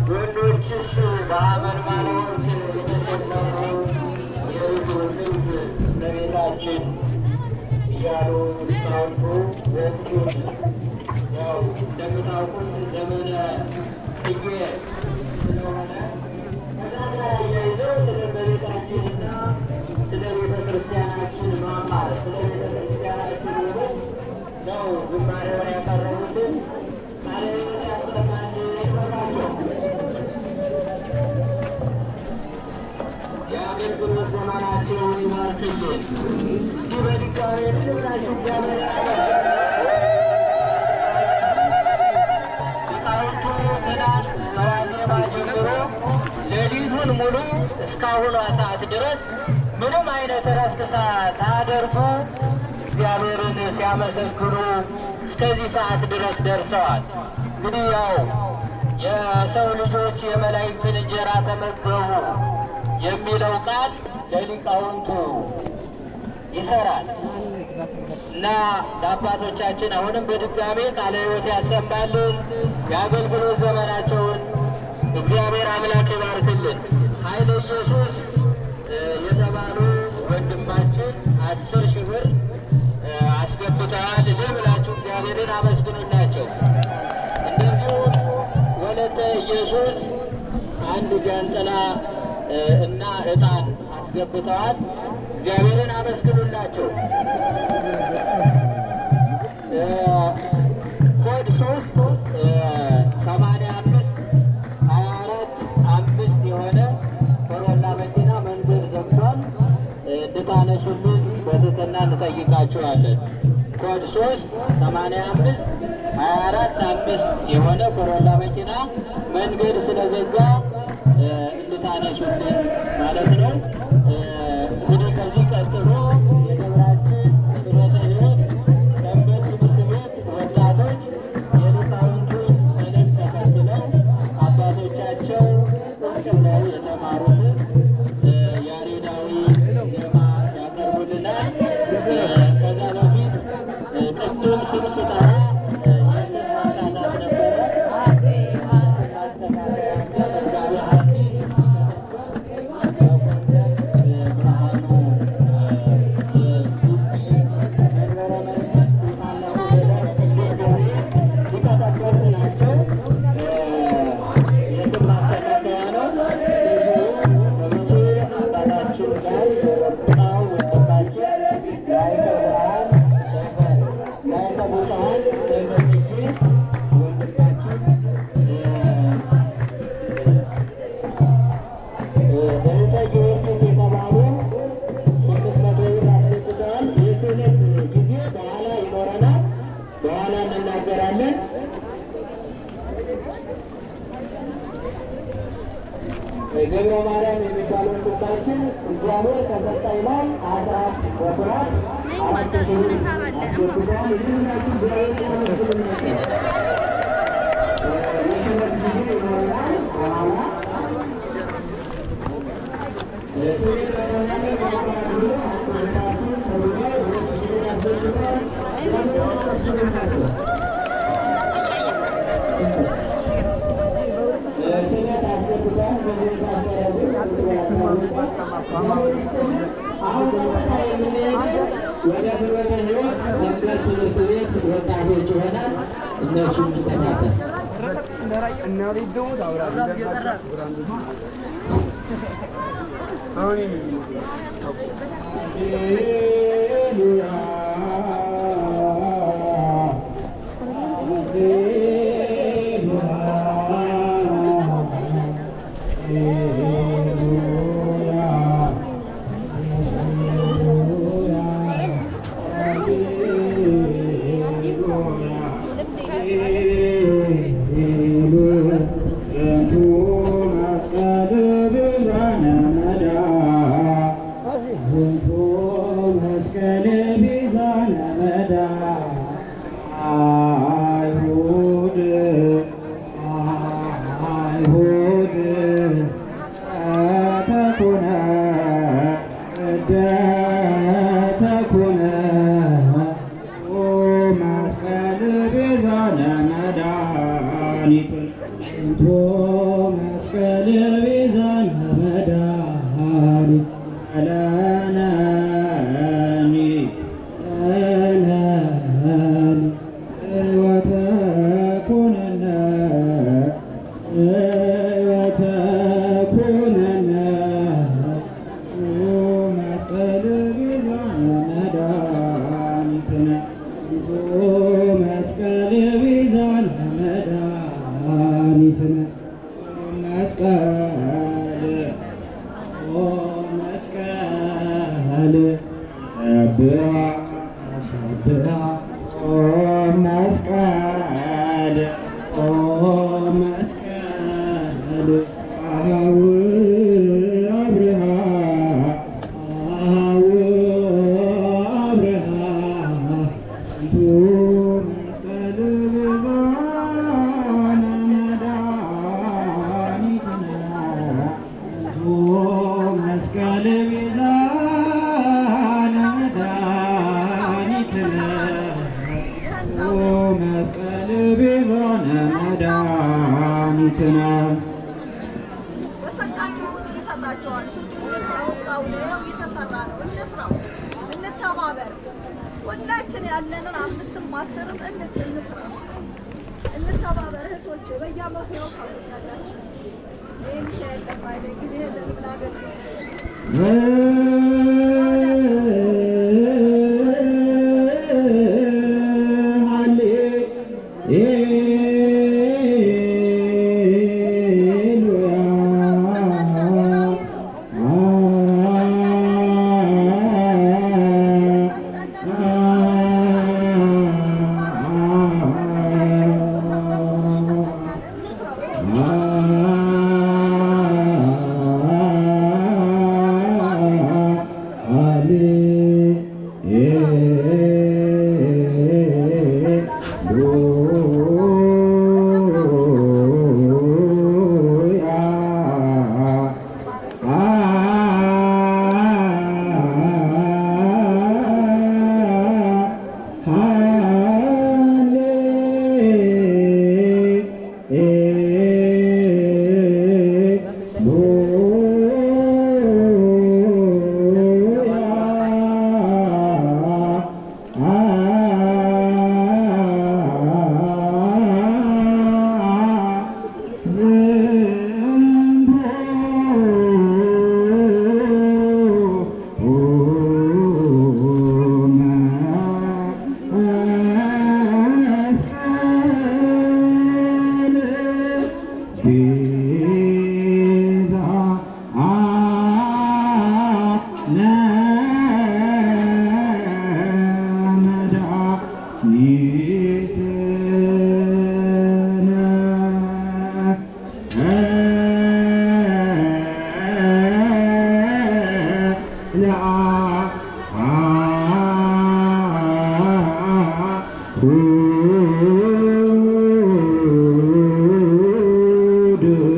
ወንዶችስ በሐመልማለ ወርቅ የተሸለሙ የርግብ ልብስ ለቤታችን እያሉ ሊቃውንቱ ወቅቱን ያው እንደምታውቁት ዘመነ ጽጌ ስለሆነ ከዛ ጋር አያይዘው ስለ እመቤታችንና ስለ ቤተ ክርስቲያናችን ማማር ስለ ቤተ ክርስቲያናችን ውበት ነው ዝማሬውን ያቀረቡልን። ቃለ ሕይወት ያሰማን ይሆናቸው። የአገልግሎት ዘመናቸውን ይባርክልን። እስኪ በድጋሚ ልብላችሁ እግዚአብሔር ሊቃውንቱ ትናንት ከዋዜማ ጀምሮ ሌሊቱን ሙሉ እስካሁኗ ሰዓት ድረስ ምንም አይነት እረፍት ሳያደርጉ እግዚአብሔርን ሲያመሰግኑ እስከዚህ ሰዓት ድረስ ደርሰዋል። እንግዲህ ያው የሰው ልጆች የመላእክትን እንጀራ ተመገቡ የሚለው ቃል ለሊቃውንቱ ይሰራል እና ለአባቶቻችን አሁንም በድጋሜ ቃለ ሕይወት ያሰማልን። የአገልግሎት ዘመናቸውን እግዚአብሔር አምላክ ይባርክልን። ኃይለ ኢየሱስ የተባሉ ወንድማችን 10,000 ብር አስገብተዋል። ብላችሁ እግዚአብሔርን አመስግኑላቸው። እንደዚሁም ወለተ ኢየሱስ 1 ጃንጥላ እና ዕጣን አስገብተዋል። እግዚአብሔርን አመስግኑላቸው። ኮድ 3 85 የሆነ ኮሮላ መኪና መንገድ ዘግቷል። እንድታነሱልን በትህትና እንጠይቃችኋለን። ኮድ 3 85 የሆነ ኮሮላ መኪና መንገድ ስለዘጋ እንድታነሱልን ማለት ነው። እንግዲህ ከዚህ ቀጥሎ የደብራችን ፍኖተ ሕይወት ሰንበት ትምህርት ቤት ወጣቶች የሊቃውንቱን መልእክት ተከትለው አባቶቻቸው ቁጭ ብለው የተማሩትን ያሬዳዊ ዜማ ያቀርቡልናል። ከዛ በፊት ቅድም ስም ስጠራ የስም ማሳሳት ነበረ። ማስተካከያ መጋቢ አዲስ ብርሃኑ መንበረ መንግስት የታላቁ ገዳም ቅዱስ ገብርኤል ሊቀጠበብት ናቸው። የስም ማስተካከያ ነው። በምስል አባታችን ጋር የወጣው ወጣታችን ላይከ ብርሃን ላይከ ብርሃን ሰይፈጽጌ ወንድማችን እህተ ጊዮርጊስ የተባሉ 800 ብር አስገብተዋል። የስዕለት ጊዜ በኋላ ይኖረናል፣ በኋላ እንናገራለን። ገብረ ማርያም የሚባል ወንድማችን እግዚአብሔር ከሰጠኝ ላይ 10 በኩራት 4,000 ብር አስገብተዋል። ይህናችሁ እግዚአብሔር የስዕለት ጊዜ ይኖረናል በኋላ ወደ ፍኖተ ሕይወት ሰንበት ትምህርት ቤት ወጣቶች ይሆናል። እነሱን እንከታተል። እንቶ መስቀል ቤዛነ መድኃኒት ለነኒ ሕይወተ ኩነነ ሕይወተ ኩነነ መስቀል ቤዛነ መድኃኒትነ መስቀል ቤዛነ መድኃኒትነ መስቀል መስቀል ሰብአ ሰብአ መስቀል መስቀል አሃው አብርሃ አሃው አብርሃ እንቱ መስቀል ቤዛነ መድኃኒትነ እንቱ መስቀል ቤዛነ መድኃኒትነ መስቀል ቤዛነ መድኃኒትነ በሰጣችሁ ቁጥር ይሰጣችኋል። ስጡ፣ እንስራው። ሕንፃው ነው የተሰራ ነው። እንስራው፣ እንተባበር። ሁላችን ያለንን 5ም 10ም እንስራ፣ እንተባበር። እህቶች በየዓመቱ ያው ታውቃላችሁ። ይህን ሲያጠፋለ እንግዲህ ለምን do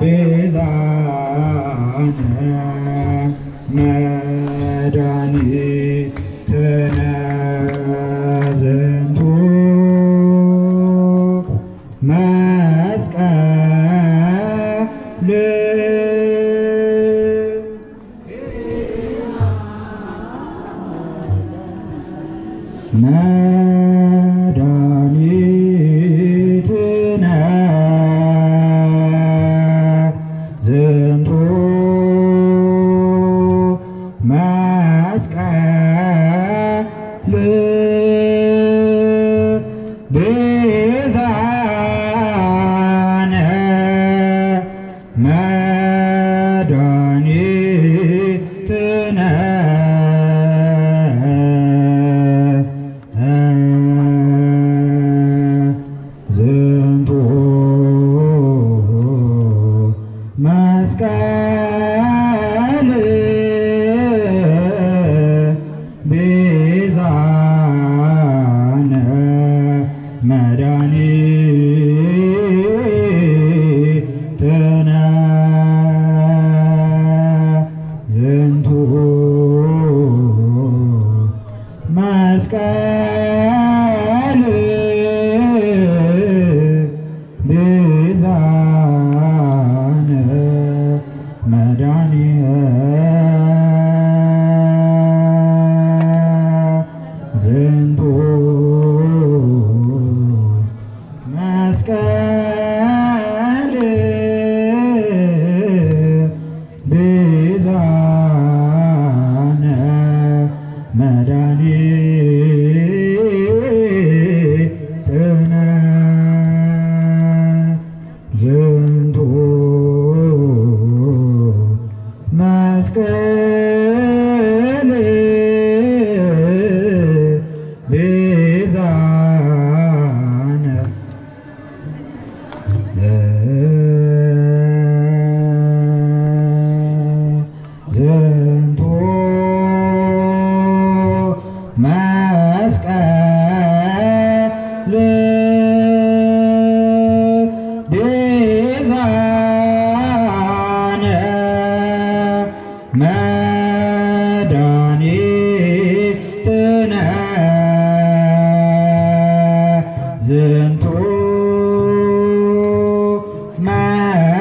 ቤዛ መድኃኒትነ ዝንቱ መስቀል መድኃኒትነ ዝንቱ መስቀል ቤዛነ መድኃኒትነ ዝንቱ መስቀል ቤዛነ መድኃኒትነ ዝንቱ መስቀል ቤዛነ ዝንቱ መስቀል ቤዛነ መድኃኒትነ ዝንቱ መስቀል ቤዛነ ዝንቱ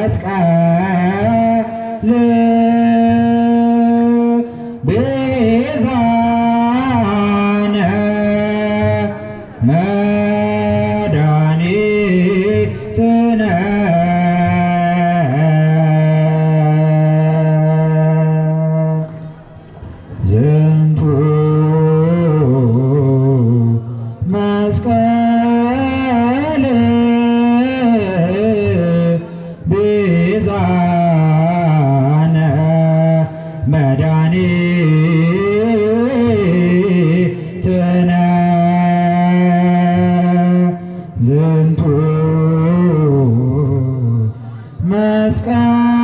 መስቀል ቤዛነ መድኃኒትነ ዝንቱ መስቀል ቤዛነ መድኃኒትነ ዝንቱ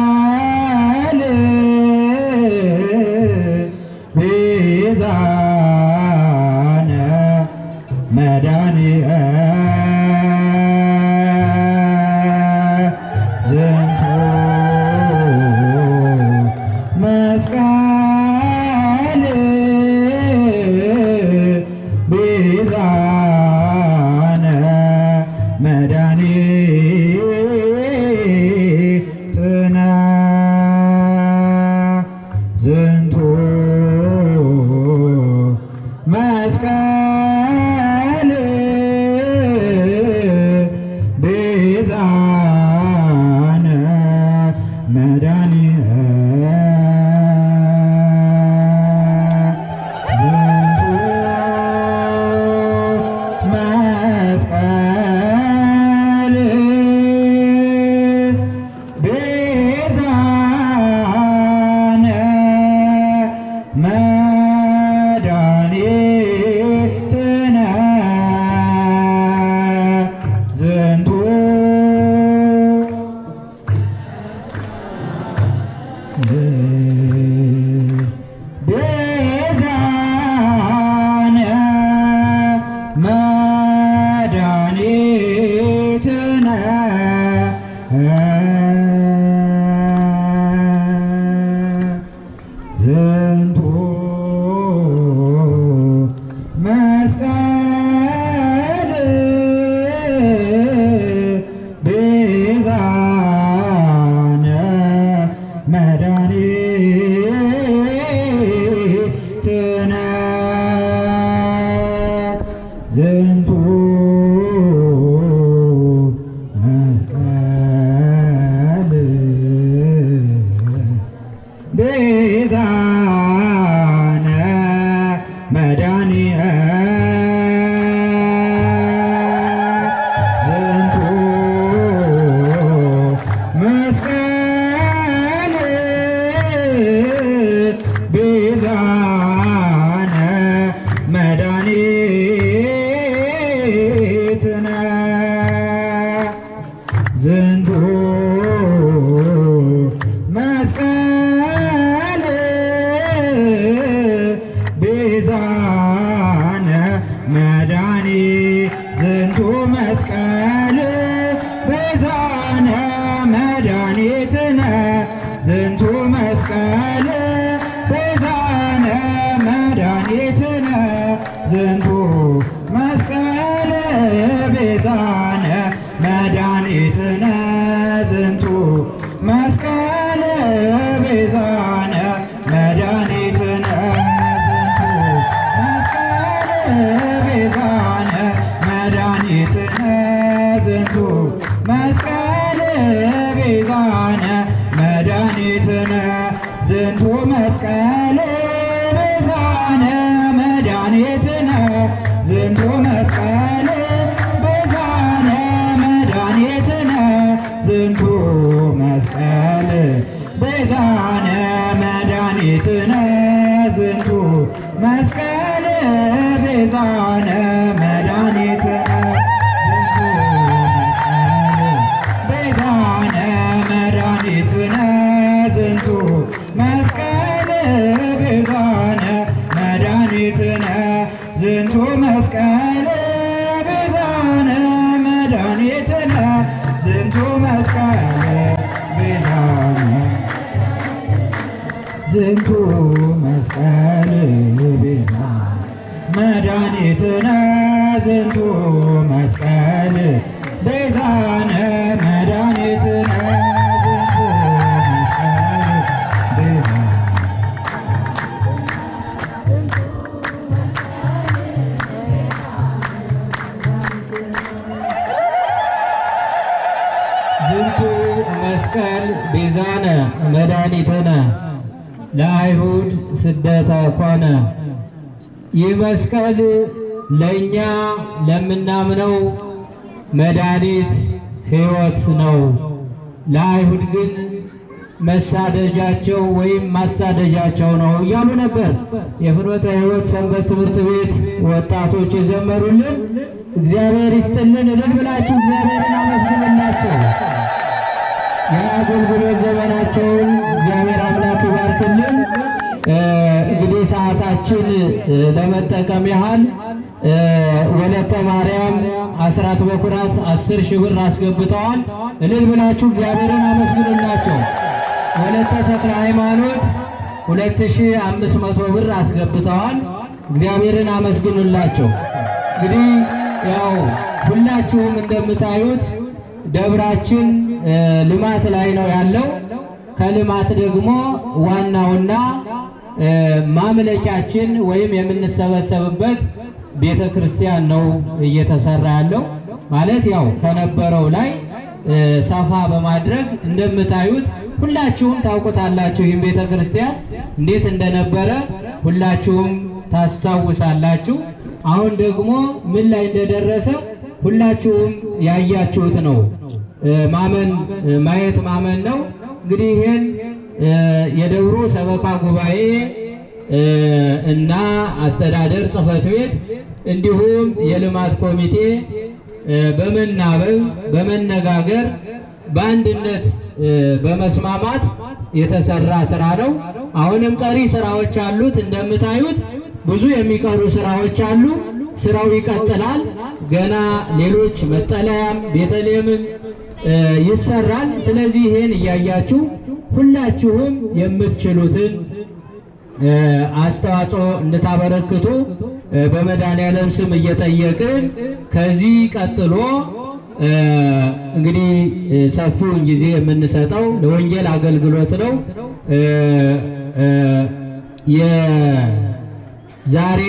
መስቀል ቤዛነ መድኃኒትነ ዝንቱ መስቀል ቤዛነ ዝንቱ መስቀል ቤዛነ መድኃኒትነ ዝንቱ መስቀል ቤዛነ መድኃኒትነ መድኃኒትነ ዝንቱ መስቀል ቤዛነ መድኃኒነ ዝንቱ መስቀል ቤዛነ መድኃኒትነ ዝንቱ መስቀል ቤዛነ መድኃኒ ዝንቱ መስቀል ቤዛነ መድኃኒትነ ዝንቱ መስቀል ቤዛነ መድኃኒትነ ዝንቱ መስቀል ቤዛነ መድኃኒትነ ዝንቱ መስቀል ቤዛነ መድኃኒትነ ዝንቱ መስቀል ቤዛነ መድኃኒትነ ዝንቱ መስቀል ቤዛነ መድኃኒትነ ዝንቱ መስቀል ቤዛነ መድኃኒትነ ዝንቱ መስቀል ቤዛነ መድኃኒትነ ዝንቱ መስቀል ቤዛነ መድኃኒትነ ዝንቱ መስቀል ቤዛነ መድኃኒትነ ዝንቱ መስቀል ቤዛነ መድኃኒትነ ዝንቱ መስቀል ቤዛነ መድኃኒትነ ዝንቱ መስቀል ቤዛነ ዝንቱ መስቀል ቤዛነ መድኃኒትነ ዝንቱ መስቀል ቤዛነ መድኃኒትነ ዝንቱ መስቀል ቤዛነ ዝንቱ መስቀል ቤዛነ መድኃኒትነ ለአይሁድ ስደተ ኮነ። ይህ መስቀል ለእኛ ለምናምነው መድኃኒት ሕይወት ነው። ለአይሁድ ግን መሳደጃቸው ወይም ማሳደጃቸው ነው እያሉ ነበር የፍኖተ ሕይወት ሰንበት ትምህርት ቤት ወጣቶች የዘመሩልን። እግዚአብሔር ይስጥልን። እልል ብላችሁ እግዚአብሔርን አመስግኑላቸው። የአገልግሎት ዘመናቸውን እግዚአብሔር አምላክ ይባርክልን። እንግዲህ ሰዓታችን ለመጠቀም ያህል ወለተ ማርያም አስራት በኩራት 10,000 ብር አስገብተዋል። እልል ብላችሁ እግዚአብሔርን አመስግኑላቸው። ወለተ ተክለ ሃይማኖት 2,500 ብር አስገብተዋል። እግዚአብሔርን አመስግኑላቸው። እንግዲህ ያው ሁላችሁም እንደምታዩት ደብራችን ልማት ላይ ነው ያለው። ከልማት ደግሞ ዋናውና ማምለኪያችን ወይም የምንሰበሰብበት ቤተ ክርስቲያን ነው እየተሰራ ያለው። ማለት ያው ከነበረው ላይ ሰፋ በማድረግ እንደምታዩት ሁላችሁም ታውቁታላችሁ። ይህም ቤተ ክርስቲያን እንዴት እንደነበረ ሁላችሁም ታስታውሳላችሁ። አሁን ደግሞ ምን ላይ እንደደረሰ ሁላችሁም ያያችሁት ነው። ማየት ማመን ነው። እንግዲህ ይህን የደብሩ ሰበካ ጉባኤ እና አስተዳደር ጽሕፈት ቤት እንዲሁም የልማት ኮሚቴ በመናበብ በመነጋገር በአንድነት በመስማማት የተሰራ ስራ ነው። አሁንም ቀሪ ስራዎች አሉት። እንደምታዩት ብዙ የሚቀሩ ስራዎች አሉ። ስራው ይቀጥላል። ገና ሌሎች መጠለያም ቤተልሔምም ይሰራል። ስለዚህ ይሄን እያያችሁ ሁላችሁም የምትችሉትን አስተዋጽኦ እንድታበረክቱ በመድኃኔዓለም ስም እየጠየቅን ከዚህ ቀጥሎ እንግዲህ ሰፊውን ጊዜ የምንሰጠው ለወንጌል አገልግሎት ነው። ዛሬ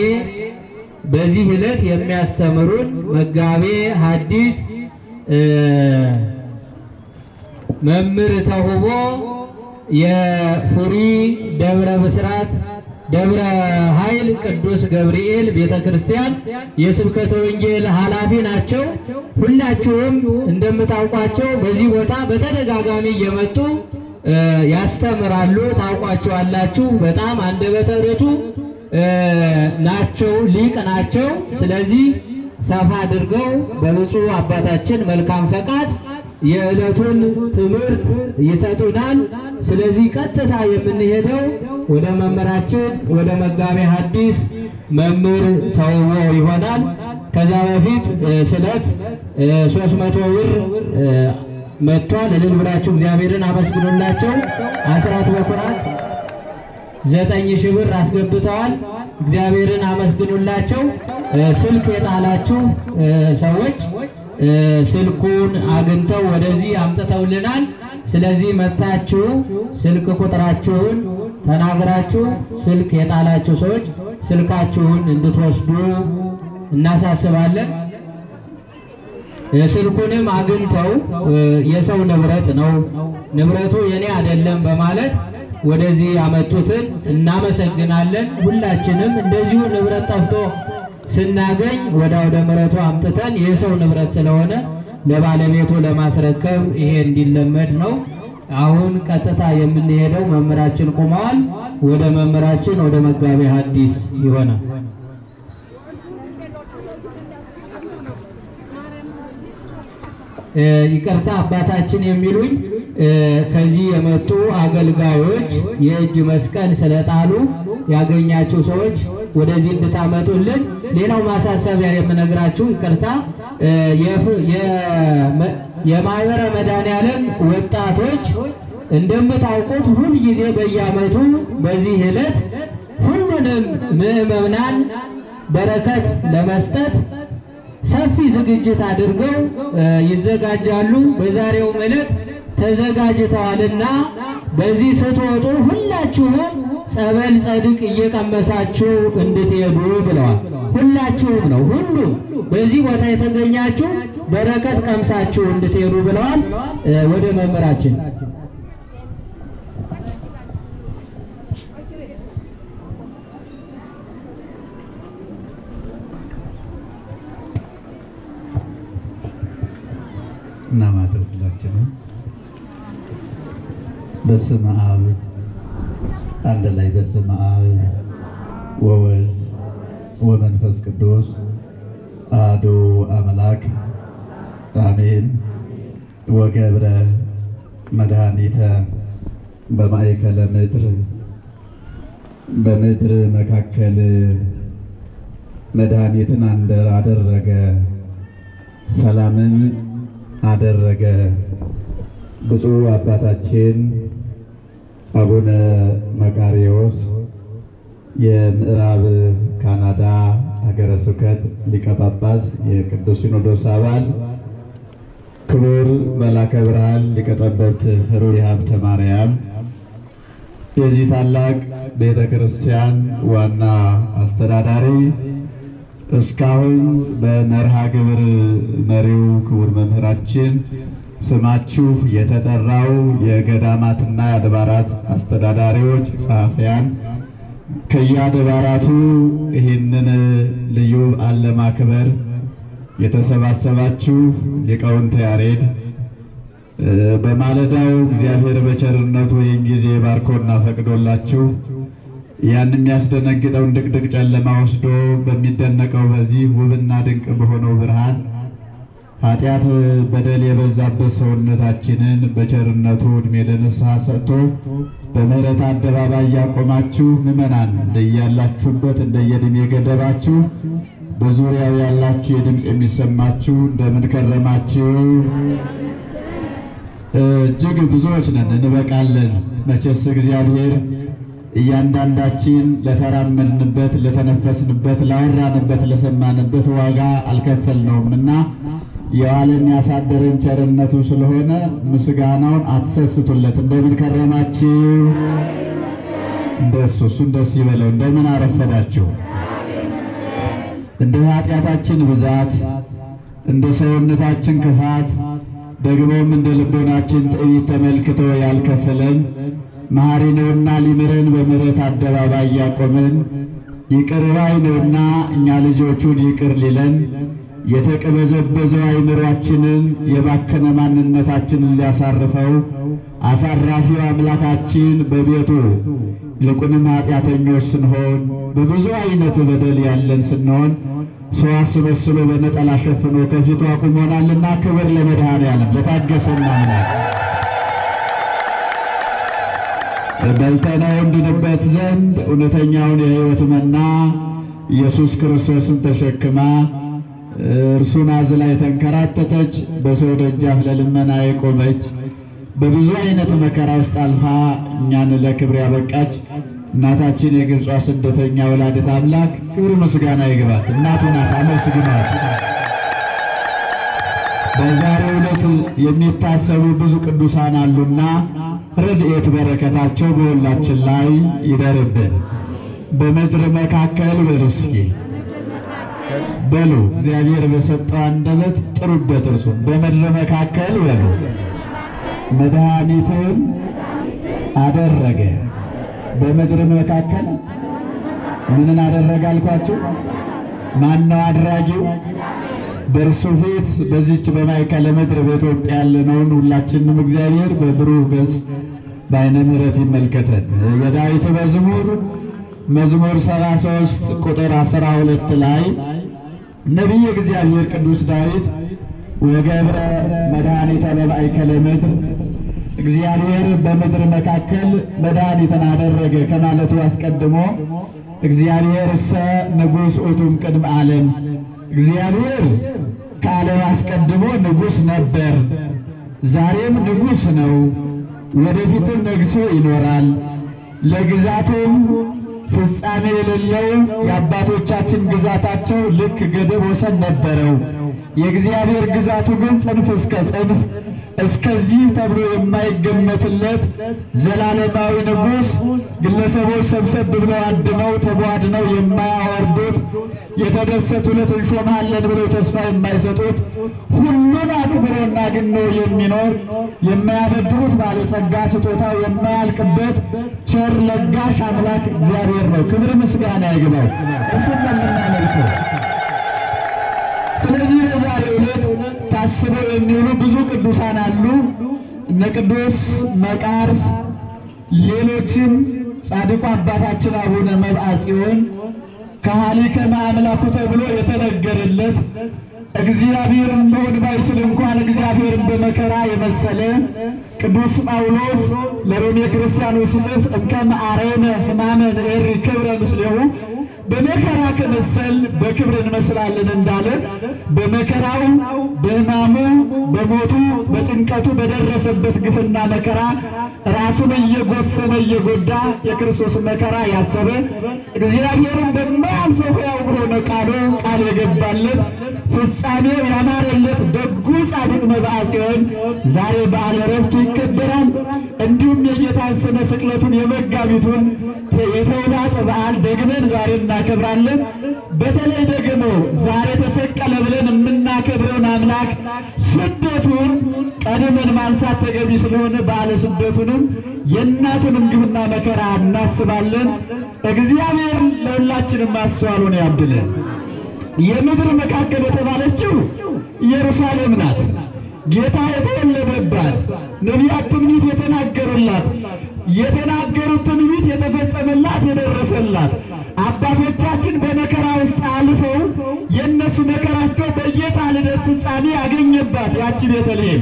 በዚህ ዕለት የሚያስተምሩን መጋቤ ሐዲስ መምህር ተውቦ የፉሪ ደብረ ብስራት ደብረ ኃይል ቅዱስ ገብርኤል ቤተክርስቲያን የስብከተ ወንጌል ኃላፊ ናቸው። ሁላችሁም እንደምታውቋቸው በዚህ ቦታ በተደጋጋሚ እየመጡ ያስተምራሉ፣ ታውቋቸዋላችሁ። በጣም አንደበተ ርቱዕ ናቸው፣ ሊቅ ናቸው። ስለዚህ ሰፋ አድርገው በብፁዕ አባታችን መልካም ፈቃድ የዕለቱን ትምህርት ይሰጡናል። ስለዚህ ቀጥታ የምንሄደው ወደ መምህራችን ወደ መጋቤ ሐዲስ መምህር ተውቦ ይሆናል። ከዛ በፊት ስለት 300 ብር መጥቷል። እልል ብላችሁ እግዚአብሔርን አመስግኑላቸው። አስራት በኩራት 9000 ብር አስገብተዋል። እግዚአብሔርን አመስግኑላቸው። ስልክ የጣላችሁ ሰዎች ስልኩን አግኝተው ወደዚህ አምጥተውልናል። ስለዚህ መጣችሁ ስልክ ቁጥራችሁን ተናግራችሁ ስልክ የጣላችሁ ሰዎች ስልካችሁን እንድትወስዱ እናሳስባለን። ስልኩንም አግኝተው የሰው ንብረት ነው፣ ንብረቱ የኔ አይደለም በማለት ወደዚህ ያመጡትን እናመሰግናለን። ሁላችንም እንደዚሁ ንብረት ጠፍቶ ስናገኝ ወደ ምሕረቱ አምጥተን የሰው ንብረት ስለሆነ ለባለቤቱ ለማስረከብ ይሄ እንዲለመድ ነው። አሁን ቀጥታ የምንሄደው መምህራችን ቆመዋል። ወደ መምህራችን ወደ መጋቤ ሐዲስ ይሆናል። ይቅርታ አባታችን የሚሉኝ ከዚህ የመጡ አገልጋዮች የእጅ መስቀል ስለጣሉ ያገኛችሁ ሰዎች ወደዚህ እንድታመጡልን። ሌላው ማሳሰቢያ የምነግራችሁ ይቅርታ የማህበረ መድኃኔዓለም ወጣቶች እንደምታውቁት ሁል ጊዜ በየዓመቱ በዚህ ዕለት ሁሉንም ምዕመናን በረከት ለመስጠት ሰፊ ዝግጅት አድርገው ይዘጋጃሉ። በዛሬው ዕለት ተዘጋጅተዋልና በዚህ ስትወጡ ሁላችሁም ጸበል ጸድቅ እየቀመሳችሁ እንድትሄዱ ብለዋል። ሁላችሁም ነው፣ ሁሉም በዚህ ቦታ የተገኛችሁ በረከት ቀምሳችሁ እንድትሄዱ ብለዋል። ወደ መምህራችን እናማተው ሁላችንም በስመ አብ አንድ ላይ በስመ አብ ወወልድ ወመንፈስ ቅዱስ አሐዱ አምላክ አሜን። ወገብረ መድኃኒተ በማእከለ ምድር በምድር መካከል መድኃኒትን አደረገ፣ ሰላምን አደረገ። ብፁዕ አባታችን አቡነ መቃርዮስ የምዕራብ ካናዳ ሀገረ ስብከት ሊቀ ጳጳስ የቅዱስ ሲኖዶስ አባል፣ ክቡር መላከ ብርሃን ሊቀ ጠበብት ኅሩይ ሀብተ ማርያም የዚህ ታላቅ ቤተ ክርስቲያን ዋና አስተዳዳሪ፣ እስካሁን በመርሃ ግብር መሪው ክቡር መምህራችን ስማችሁ የተጠራው የገዳማትና የአድባራት አስተዳዳሪዎች፣ ጸሐፊያን፣ ከየአድባራቱ ይህንን ልዩ በዓል ለማክበር የተሰባሰባችሁ ሊቃውንተ ያሬድ፣ በማለዳው እግዚአብሔር በቸርነቱ ይህን ጊዜ ባርኮና ፈቅዶላችሁ ያን የሚያስደነግጠውን ድቅድቅ ጨለማ ወስዶ በሚደነቀው በዚህ ውብና ድንቅ በሆነው ብርሃን ኃጢአት በደል የበዛበት ሰውነታችንን በቸርነቱ ዕድሜ ለንስሐ ሰጥቶ በምሕረት አደባባይ ያቆማችሁ ምእመናን እንደያላችሁበት እንደየዕድሜ ገደባችሁ በዙሪያው ያላችሁ የድምፅ የሚሰማችሁ እንደምን ከረማችሁ? እጅግ ብዙዎች ነን፣ እንበቃለን። መቼስ እግዚአብሔር እያንዳንዳችን ለተራመድንበት፣ ለተነፈስንበት፣ ላወራንበት፣ ለሰማንበት ዋጋ አልከፈልነውምና የዋለን ያሳደረን ቸርነቱ ስለሆነ ምስጋናውን አትሰስቱለት። እንደምን ከረማችሁ? እሱን ደስ ይበለው። እንደምን አረፈዳችሁ? እንደ ኃጢአታችን ብዛት እንደ ሰውነታችን ክፋት ደግሞም እንደ ልቦናችን ትዕቢት ተመልክቶ ያልከፈለን መሐሪ ነውና ሊምረን በምሕረት አደባባይ ያቆመን ይቅር ባይ ነውና እኛ ልጆቹን ይቅር ሊለን የተቀበዘበዘው አእምሯችንን የባከነ ማንነታችንን ሊያሳርፈው አሳራፊው አምላካችን በቤቱ ይልቁንም ኃጢአተኞች ስንሆን በብዙ አይነት በደል ያለን ስንሆን ሰው አስመስሎ በነጠላ ሸፍኖ ከፊቱ አቁሞናልና ክብር ለመድኃኔዓለም ለታገሰና አምላክ በልተነው እንድንበት ዘንድ እውነተኛውን የሕይወት መና ኢየሱስ ክርስቶስን ተሸክማ እርሱን አዝላ የተንከራተተች በሰው ደጃፍ ለልመና የቆመች በብዙ አይነት መከራ ውስጥ አልፋ እኛን ለክብር ያበቃች እናታችን የግብጿ ስደተኛ ወላዲተ አምላክ ክብር ምስጋና ይግባት። እናቱ ናት፣ አመስግኗት። በዛሬው ዕለት የሚታሰቡ ብዙ ቅዱሳን አሉና ረድኤት በረከታቸው በሁላችን ላይ ይደርብን። በምድር መካከል በሉ እስኪ በሉ እግዚአብሔር በሰጠው አንደበት ጥሩበት። እርሱም በምድር መካከል በሉ መድኃኒትን አደረገ። በምድር መካከል ምንን አደረገ አልኳችሁ? ማነው አድራጊው? በእርሱ ፊት በዚች በማእከለ ምድር በኢትዮጵያ ያለነውን ሁላችንም እግዚአብሔር በብሩህ ገጽ በዓይነ ምሕረት ይመልከተን። የዳዊት መዝሙር 73 ቁጥር 12 ላይ ነቢየ እግዚአብሔር ቅዱስ ዳዊት ወገብረ መድኃኒተ በማእከለ ምድር እግዚአብሔር በምድር መካከል መድኃኒትን አደረገ ከማለቱ አስቀድሞ እግዚአብሔር እሰ ንጉሥ ውእቱም ቅድመ ዓለም እግዚአብሔር ከዓለም አስቀድሞ ንጉሥ ነበር፣ ዛሬም ንጉሥ ነው፣ ወደፊትም ነግሶ ይኖራል። ለግዛቱም ፍጻሜ የሌለው የአባቶቻችን ግዛታቸው ልክ ገደብ ወሰን ነበረው። የእግዚአብሔር ግዛቱ ግን ጽንፍ እስከ ጽንፍ እስከዚህ ተብሎ የማይገመትለት ዘላለማዊ ንጉሥ ግለሰቦች ሰብሰብ ብለው አድመው ተቧድነው የማያወርዱት የተደሰቱለት እንሾምሃለን ብለው ተስፋ የማይሰጡት ሁሉን አክብሮና ግኖ የሚኖር የማያበድሩት ባለጸጋ ስጦታው የማያልቅበት ቸር ለጋሽ አምላክ እግዚአብሔር ነው። ክብር ምስጋና ይግባው። እሱን ለምናመልከው ስለዚህ በዛሬው ዕለት ታስበው የሚውሉ ብዙ ቅዱሳን አሉ። እነ ቅዱስ መቃርስ፣ ሌሎችም ጻድቁ አባታችን አቡነ መብዓ ጽዮን ከሃሊከ ማምላኩ ተብሎ የተነገረለት እግዚአብሔርን መሆን ባይችል እንኳን እግዚአብሔርን በመከራ የመሰለ ቅዱስ ጳውሎስ ለሮሜ ክርስቲያኖች ሲጽፍ እንከመ አርአየነ ሕማመ ንዕሪ ክብረ ምስሌሁ በመከራ ከመሰል በክብር እንመስላለን እንዳለ በመከራው በሕማሙ በሞቱ በጭንቀቱ በደረሰበት ግፍና መከራ ራሱን እየጎሰመ እየጎዳ የክርስቶስ መከራ ያሰበ እግዚአብሔርን በማያልፈው ሕያው በሆነ ቃሉ ቃል የገባለት ፍጻሜው ያማረለት ደጉ ጻድቅ መብዓ ጽዮን ዛሬ በዓለ ዕረፍቱ ይከበራል። እንዲሁም የጌታን ስነ ስቅለቱን የመጋቢቱን የተውላጠ በዓል ደግመን ዛሬ እናከብራለን። በተለይ ደግሞ ዛሬ ተሰቀለ ብለን የምናከብረውን አምላክ ስደቱን ቀድመን ማንሳት ተገቢ ስለሆነ በዓለ ስደቱንም የእናቱንም ግፍና መከራ እናስባለን። እግዚአብሔር ለሁላችንም ማስተዋሉን ያድለን። የምድር መካከል የተባለችው ኢየሩሳሌም ናት። ጌታ የተወለደባት ነቢያት ትንቢት የተናገሩላት የተናገሩት ትንቢት የተፈጸመላት የደረሰላት አባቶቻችን በመከራ ውስጥ አልፈው የእነሱ መከራቸው በጌታ ልደት ፍጻሜ ያገኘባት ያቺ ቤተልሔም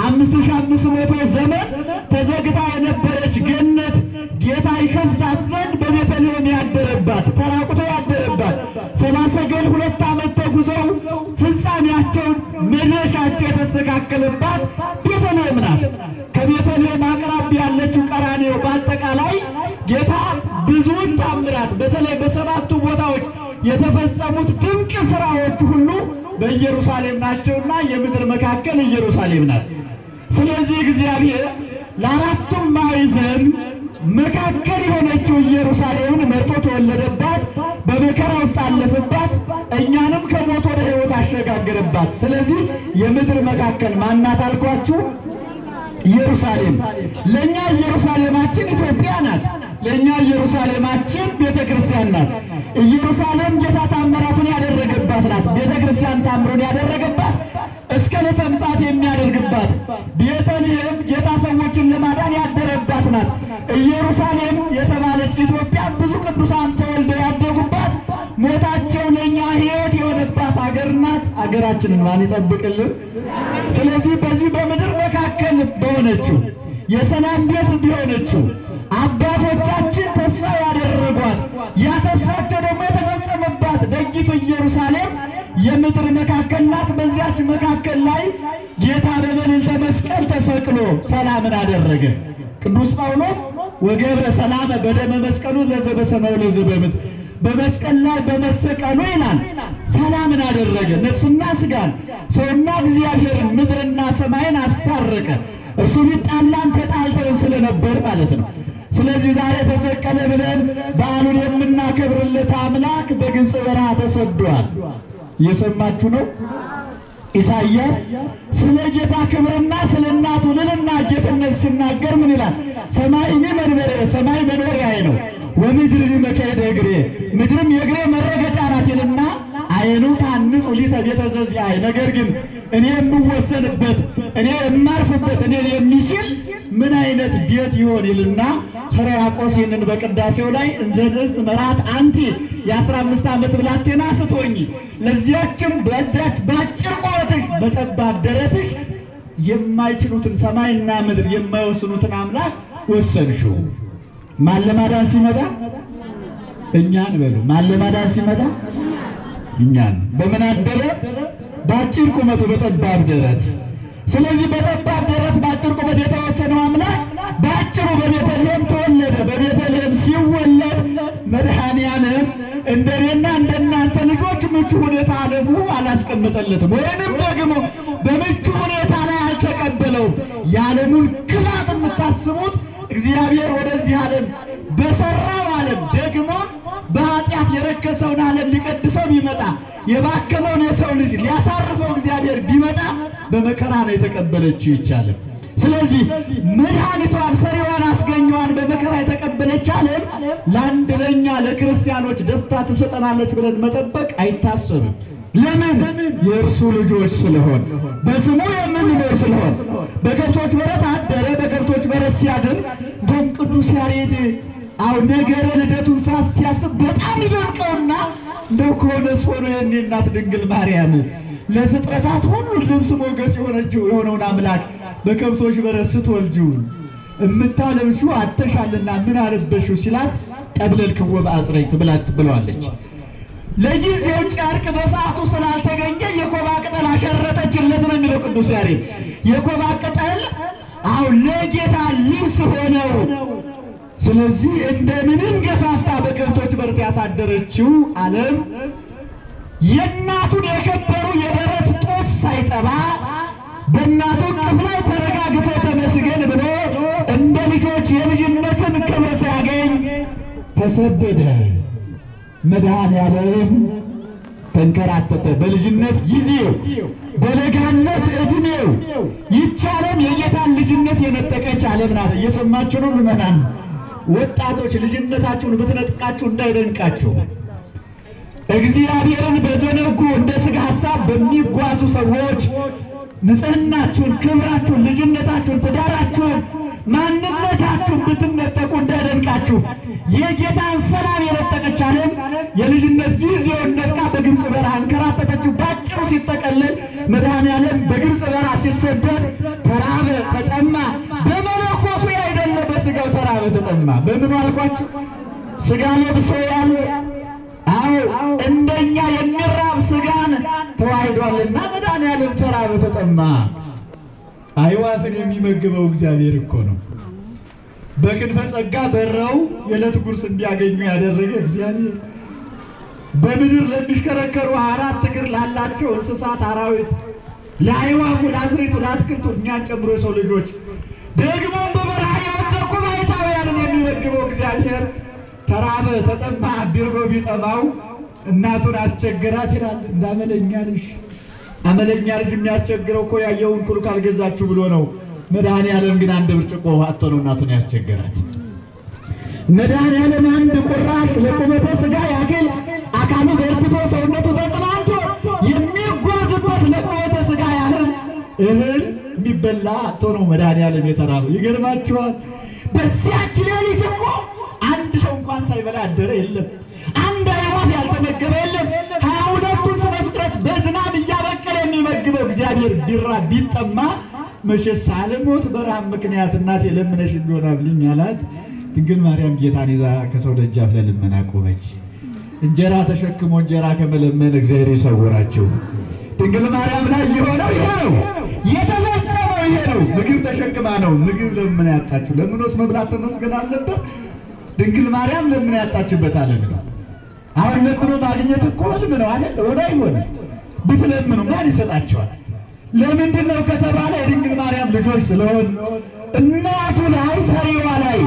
5500 ዘመን ተዘግታ የነበረች ገነት ጌታ ይከፍታት ዘንድ በቤተልሔም ያደረባት ተራቁቶ ያደረባት ሰብአ ሰገል 2 ዓመት ተጉዘው ፍጻሜያቸውን መድረሻቸው የተስተካከለባት ቤተልሔም ናት። ከቤተልሔም አቅራቢያ ያለችው ቀራንዮ በአጠቃላይ ጌታ ብዙውን ታምራት በተለይ በሰባቱ ቦታዎች የተፈጸሙት ድንቅ ስራዎች ሁሉ በኢየሩሳሌም ናቸውና የምድር መካከል ኢየሩሳሌም ናት። ስለዚህ እግዚአብሔር ለአራቱም ማዕዘን መካከል የሆነችው ኢየሩሳሌምን መርጦ ተወለደባት፣ በመከራ ውስጥ አለፈባት፣ እኛንም ከሞት ወደ ሕይወት አሸጋገረባት። ስለዚህ የምድር መካከል ማናት አልኳችሁ? ኢየሩሳሌም። ለእኛ ኢየሩሳሌማችን ኢትዮጵያ ናት። ለእኛ ኢየሩሳሌማችን ቤተ ክርስቲያን ናት። ኢየሩሳሌም ጌታ ታምራቱን ያደረገባት ናት። ቤተ ክርስቲያን ታምሩን ያደረገባት እስከ ዕለተ ምጽአት የሚያደርግባት፣ ቤተልሔም ጌታ ሰዎችን ለማዳን ያደረባት ናት። ኢየሩሳሌም የተባለች ኢትዮጵያ ብዙ ቅዱሳን ተወልደው ያደጉባት፣ ሞታቸው ለእኛ ሕይወት የሆነባት አገር ናት። አገራችንን ማን ይጠብቅልን? ስለዚህ በዚህ በምድር መካከል በሆነችው የሰላም ቤት ቢሆነችው አባቶቻችን ተስፋ ያደረጓት ያ ተስፋቸው ደግሞ የተፈጸመባት ደጊቱ ኢየሩሳሌም የምድር መካከል ናት። በዚያች መካከል ላይ ጌታ በመልዕልተ መስቀል ተሰቅሎ ሰላምን አደረገ። ቅዱስ ጳውሎስ ወገብረ ሰላመ በደመ መስቀሉ ለዘበሰማዩ ለዘበምድር፣ በመስቀል ላይ በመሰቀሉ ይላል ሰላምን አደረገ። ነፍስና ስጋን ሰውና እግዚአብሔርን ምድርና ሰማይን አስታረቀ። እርሱ ቢጣላን ተጣልተው ስለነበር ማለት ነው። ስለዚህ ዛሬ ተሰቀለ ብለን በዓሉን የምናከብርለት አምላክ በግብፅ በረሃ ተሰዷል። እየሰማችሁ ነው። ኢሳይያስ ስለ ጌታ ክብርና ስለ እናቱ ልዕልና ጌትነት ሲናገር ምን ይላል? ሰማይኒ መንበሬ፣ ሰማይ መኖሪያዬ ነው፣ ወምድር መካሄደ እግሬ፣ ምድርም የእግሬ መረገጫ ናት ይልና አይኑ ታንጹ ሊተ ቤተ ዘዚአየ፣ ነገር ግን እኔ የምወሰንበት እኔ የማርፍበት እኔን የሚችል ምን አይነት ቤት ይሆን ይልና ሕርያቆስ ይህንን በቅዳሴው ላይ እንዘ ንስት መራት አንቲ የ15 ዓመት ብላቴና ስትሆኚ ለዚያችም በዚያች በአጭር ቁመትሽ በጠባብ ደረትሽ የማይችሉትን ሰማይና ምድር የማይወስኑትን አምላክ ወሰንሽው። ማን ለማዳን ሲመጣ? እኛን በሉ። ማን ለማዳን ሲመጣ? እኛን። በምን አደረ? በአጭር ቁመት በጠባብ ደረት። ስለዚህ በጠባብ ደረት በአጭር ቁመት የተወሰነው አምላክ በአጭሩ በቤተልሔም ተወለደ። በቤተልሔም ሲወለድ መድኃኔዓለም እንደኔና እንደናንተ ልጆች ምቹ ሁኔታ ዓለሙ አላስቀመጠለትም፣ ወይንም ደግሞ በምቹ ሁኔታ ላይ አልተቀበለውም። የዓለሙን ክፋት የምታስቡት እግዚአብሔር ወደዚህ ዓለም በሰራው ዓለም ደግሞ በኃጢአት የረከሰውን ዓለም ሊቀድሰው ቢመጣ የባከነውን የሰው ልጅ ሊያሳርፈው እግዚአብሔር ቢመጣ በመከራ ነው የተቀበለችው ይቻላል። ስለዚህ መድኃኒቷን ሰሪዋን አስገኘዋን በመከራ የተቀበለች ዓለም ለአንድ ለኛ ለክርስቲያኖች ደስታ ትሰጠናለች ብለን መጠበቅ አይታሰብም። ለምን? የእርሱ ልጆች ስለሆን፣ በስሙ የምንኖር ስለሆን። በከብቶች በረት አደረ። በከብቶች በረት ሲያድር እንደውም ቅዱስ ያሬድ ነገረ ልደቱን ሲያስብ በጣም ይደንቀውና እንደው ከሆነስ ሆኖ የኔ እናት ድንግል ማርያም ለፍጥረታት ሁሉ ልብስ ሞገስ የሆነውን አምላክ በከብቶች በረት ስትወልጂው እምታለብሺው አጥተሻልና ምን አለበሽው ሲላት ጠብለልክዎ በአጽረኝት ብለዋለች። ለጊዜው ጨርቅ በሰዓቱ ስላልተገኘ የኮባ ቅጠል አሸረተችለት ነው የሚለው ቅዱስ ያሬድ። የኮባ ቅጠል ለጌታ ልብስ ሆነው። ስለዚህ እንደምንም ገፋፍታ በከብቶች በረት ያሳደረችው ዓለም የእናቱን የከበሩ የደረት ጡት ሳይጠባ በእናቱ እቅፍ ላይ ተረጋግቶ ተመስገን ብሎ እንደ ልጆች የልጅነትን ክብር ሲያገኝ ተሰደደ። መድኃኔዓለም ተንከራተተ። በልጅነት ጊዜው በለጋነት ዕድሜው ይህች ዓለም የጌታን ልጅነት የነጠቀች ዓለም ናት። እየሰማችሁ ነው ምዕመናን? ወጣቶች ልጅነታችሁን ብትነጥቃችሁ እንዳይደንቃችሁ። እግዚአብሔርን በዘነጉ እንደ ሥጋ ሐሳብ በሚጓዙ ሰዎች ንጽሕናችሁን፣ ክብራችሁን፣ ልጅነታችሁን፣ ትዳራችሁን፣ ማንነታችሁን ብትነጠቁ እንዳይደንቃችሁ። የጌታን ሰላም የነጠቀች ዓለም የልጅነት ጊዜውን ነጥቃ በግብፅ በረሃ አንከራተተችው። ባጭሩ ሲጠቀለል መድኃኔዓለም በግብፅ በረሃ ሲሰደድ ተራበ፣ ተጠማ። በመለኮቱ ያይደለ በሥጋው ተራበ፣ ተጠማ። በምኑ አልኳችሁ? ሥጋ ለብሶ ያለ እንደኛ የሚራብ ሥጋን ተዋህዷልና መድኃኔዓለም ተራበ፣ ተጠማ። አዕዋፍን የሚመግበው እግዚአብሔር እኮ ነው። በክንፈ ጸጋ በረው የዕለት ጉርስ እንዲያገኙ ያደረገ እግዚአብሔር። በምድር ለሚሽከረከሩ 4 እግር ላላቸው እንስሳት አራዊት፣ ለአዕዋፉ፣ ለአዝርዕቱ፣ ለአትክልቱ እኛን ጨምሮ የሰው ልጆች ደግሞም በበረሃ የወደቁ ባሕታውያንን የሚመግበው እግዚአብሔር ተራበ ተጠማ ቢርበው ቢጠማው እናቱን አስቸገራት ይላል። እንዳመለኛ ልጅ አመለኛ ልጅ የሚያስቸግረው እኮ ያየውን ኩል ካልገዛችሁ ብሎ ነው። መድኃኔዓለም ግን አንድ ብርጭቆ አጥቶ ነው እናቱን ያስቸገራት። መድኃኔዓለም አንድ ቁራሽ ለቁመተ ሥጋ ያክል አካሉ በርትቶ ሰውነቱ ተጽናንቶ የሚጓዝበት ለቁመተ ሥጋ ያህል እህል የሚበላ አጥቶ ነው መድኃኔዓለም የተራበው። ይገርማችኋል። በዚያች ሌሊት እኮ አንድ ሰው እንኳን ሳይበላ ያደረ የለም። አንድ አዕዋፍ ያልተመገበ የለም። 22ቱን ስነ ፍጥረት በዝናብ እያበቀለ የሚመግበው እግዚአብሔር ቢራብ ቢጠማ መቼስ ሳልሞት በረሃብ ምክንያት እናቴ ለምነሽ ቢሆን አብልኝ አላት። ድንግል ማርያም ጌታን ይዛ ከሰው ደጃፍ ለልመና ቆመች። እንጀራ ተሸክሞ እንጀራ ከመለመን እግዚአብሔር ይሰውራችሁ። ድንግል ማርያም ላይ የሆነው ይሄ ነው፣ የተፈጸመው ይሄ ነው። ምግብ ተሸክማ ነው። ምግብ ለምን ያጣችሁ? ለምኖስ መብላት ተመስገን አለበት። ድንግል ማርያም ለምን ያጣችበት ዓለም ነው። አሁን ለምኖ ማግኘት እኮ ህልም ነው አይደል? ሆነ አይሆን ብትለምኑ ማን ይሰጣቸዋል? ለምንድን ነው ከተባለ የድንግል ማርያም ልጆች ስለሆን እናቱ ላይ ሰሪዋ ላይ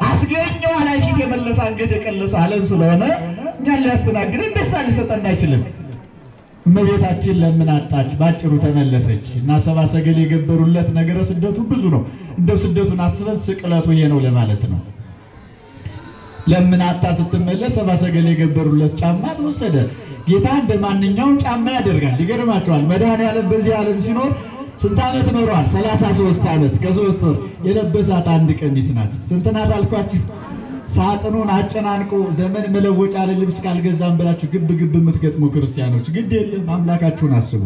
አስገኘዋ ላይ ፊት የመለሰ አንገት የቀለሰ ዓለም ስለሆነ እኛን ሊያስተናግደን ደስታ ሊሰጠን አይችልም። እመቤታችን ለምን አጣች? ባጭሩ ተመለሰች እና ሰብአ ሰገል የገበሩለት ነገረ ስደቱ ብዙ ነው። እንደው ስደቱን አስበን ስቅለቱ ይሄ ነው ለማለት ነው። ለምን አጣ ስትመለስ ሰብአ ሰገል የገበሩለት ጫማ ተወሰደ። ጌታ እንደ ማንኛውም ጫማ ያደርጋል። ይገርማቸዋል። መድኃኔዓለም በዚህ ዓለም ሲኖር ስንት ዓመት ኖሯል? 33 ዓመት ከ3 ወር። የለበሳት አንድ ቀሚስ ናት። ስንት ናት አልኳችሁ? ሳጥኑን አጨናንቆ ዘመን መለወጫ ልብስ ካልገዛም ብላችሁ ግብ ግብ የምትገጥሙ ክርስቲያኖች ግድ የለም፣ አምላካችሁን አስቡ።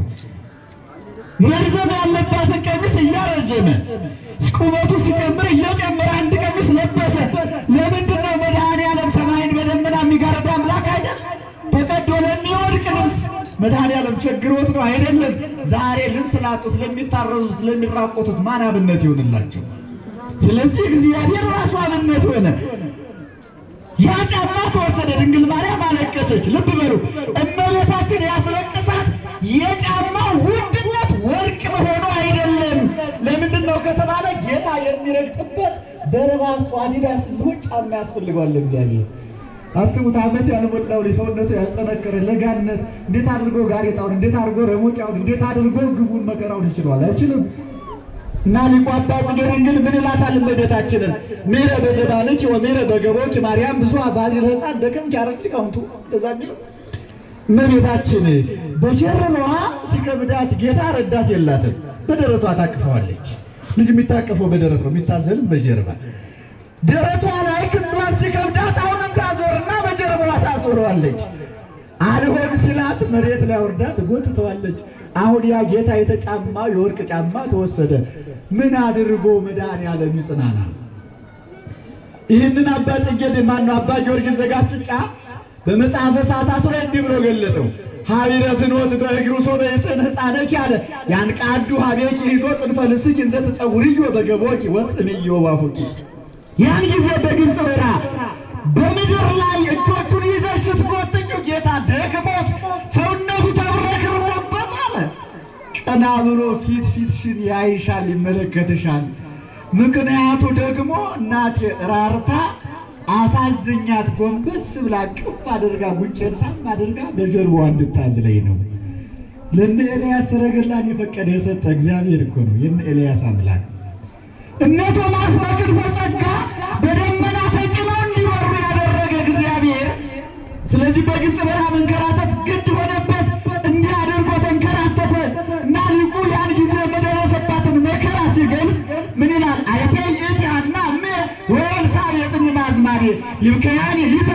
መርዘም ያለባትን ቀሚስ እያረዘመ ቁመቱ ሲጨምር እየጨመረ አንድ ቀሚስ ለበሰ። ለምንድን ነው? መድኃኔዓለም ሰማይን በደመና የሚጋርድ አምላክ አይደል? ተቀዶ ለሚወድቅ ልብስ መድኃኔዓለም ቸግሮት ነው አይደለም። ዛሬ ልብስ ላጡት፣ ለሚታረዙት፣ ለሚራቆቱት ማን አብነት ይሆንላቸው? ስለዚህ እግዚአብሔር ራሱ አብነት ሆነ። ያ ጫማ ተወሰደ። ድንግል ማርያም አለቀሰች። ልብ በሉ፣ እመቤታችን ያስለቅሳት የጫማው ውድነት ወርቅ መሆኑ አይደለም። ለምንድን ነው ከተባለ ጌታ የሚረግጥበት በረባሱ አዲዳስ ቢሆን ጫማ ያስፈልገዋል እግዚአብሔር። አስቡት፣ ዓመት ያልሞላው ሰውነቱ ያልጠነከረ ለጋነት እንዴት አድርጎ ጋሬጣውን፣ እንዴት አድርጎ ረሞጫውን፣ እንዴት አድርጎ ግቡን መከራውን ይችላል? አይችልም። እና ሊቁ አባ ጽጌ ድንግል ምን ይላታል እመቤታችንን? ምሕረ በዘባንኪ ወምሕረ በገቦኪ ማርያም ብዙ ባዚል ሕፃን ደከምኪ ያረግ ሊቃውንቱ እንደዛ የሚለው እመቤታችን በጀርባዋ ሲከብዳት ጌታ ረዳት የላትም። በደረቷ ታቅፈዋለች። ልጅ የሚታቀፈው በደረት ነው፣ የሚታዘልም በጀርባ። ደረቷ ላይ ክንዷን ሲከብዳት አሁንም ታዞርና በጀርባዋ ታዞረዋለች። አልሆን ሲላት መሬት ላይ ወርዳ ትጎትተዋለች። አሁን ያ ጌታ የተጫማው የወርቅ ጫማ ተወሰደ። ምን አድርጎ መድኃኔዓለም ይጽናና? ይህንን አባ ጽጌ ማነው አባ ጊዮርጊስ ዘጋስጫ በመጽሐፈ ሰዓታቱ ላይ እንዲህ ብሎ ገለጸው። ሀቢረ ፍኖት በእግሩ ሶበ ይጽን ሕፃነኪ አለ ያንቃዱ ሀቤኪ ይዞ ጽንፈ ልብስኪ እንዘ ትጸውርዮ በገቦኪ ወጽንዮ ባፉኪ። ያን ጊዜ በግብፅ በረሃ በምድር ላይ እጆቹን ይዘሽ ስትጎትችው ጌታ ደግሞት ሰውነቱ ተብረክርቦበት አለ። ቀና ብሎ ፊትሽን ያይሻል፣ ይመለከትሻል። ምክንያቱ ደግሞ እናቴ ራርታ አሳዝኛት ጎንበስ ብላ ቅፍ አድርጋ ጉንጬን ሳም አድርጋ በጀርባዋ እንድታዝለኝ ነው። ለእነ ኤልያስ ሰረገላን የፈቀደ የሰጠ እግዚአብሔር እኮ ነው። የእነ ኤልያስ አምላክ እነ ቶማስ በክንፈ ጸጋ በደመና ተጭነው እንዲበሩ ያደረገ እግዚአብሔር። ስለዚህ በግብፅ በረሃ መንከራተት ግድ ሆነበት። እንዲህ አድርጎ ተንከራተተ እና ሊቁ ያን ጊዜ የደረሰባትን መከራ ሲገልጽ ምን ይላል? አይቴ ይእቲ ሐና እምየ ወኤልሳቤጥን ማዝማዴ ይብከያኒ ሊተ